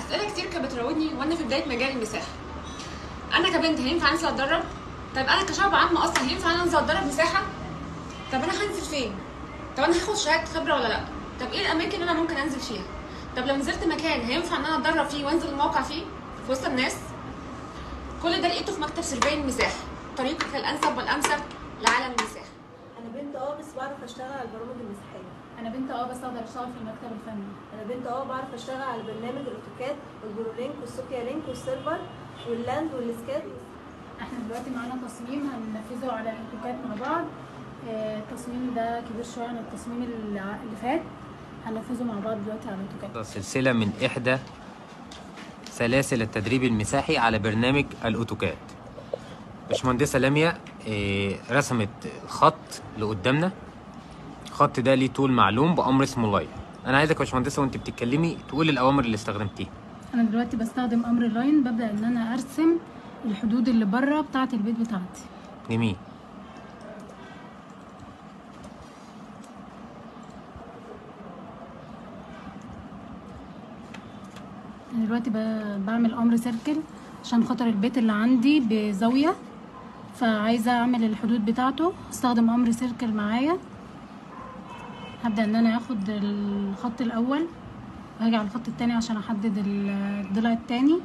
اسئله كتير كانت بتراودني وانا في بدايه مجال المساحه. انا كبنت هينفع انزل اتدرب؟ طيب انا كشعب عام اصلا هينفع انا انزل اتدرب مساحه؟ طب انا هنزل فين؟ طب انا هاخد شهاده خبره ولا لا؟ طب ايه الاماكن اللي انا ممكن انزل فيها؟ طب لو نزلت مكان هينفع ان انا اتدرب فيه وانزل الموقع فيه في وسط الناس؟ كل ده لقيته في مكتب سيرفي المساحه، طريقك الانسب والامثل لعالم المساحه. انا بنت بس بعرف اشتغل على البرامج المساحيه. انا بنت بس اقدر اشتغل في المكتب الفني. انا بنت بعرف اشتغل على برنامج الاوتوكاد والبرولينك والسوكيا لينك والسيرفر واللاند والسكاد. احنا دلوقتي معانا تصميم هننفذه على الاوتوكاد مع بعض. التصميم ده كبير شويه عن التصميم اللي فات، هننفذه مع بعض دلوقتي على الاوتوكاد. سلسله من احدى سلاسل التدريب المساحي على برنامج الاوتوكاد. باشمهندسه لميا رسمت الخط اللي قدامنا. الخط ده ليه طول معلوم بامر اسمه لاين. انا عايزك يا باشمهندسه وانت بتتكلمي تقولي الاوامر اللي استخدمتيها. انا دلوقتي بستخدم امر لاين، ببدا ان انا ارسم الحدود اللي بره بتاعه البيت بتاعتي. جميل. انا دلوقتي بعمل امر سيركل عشان خاطر البيت اللي عندي بزاويه، فعايزه اعمل الحدود بتاعته، استخدم امر سيركل معايا. هبدا ان انا اخد الخط الاول وهاجي على الخط التاني عشان احدد الضلع التاني.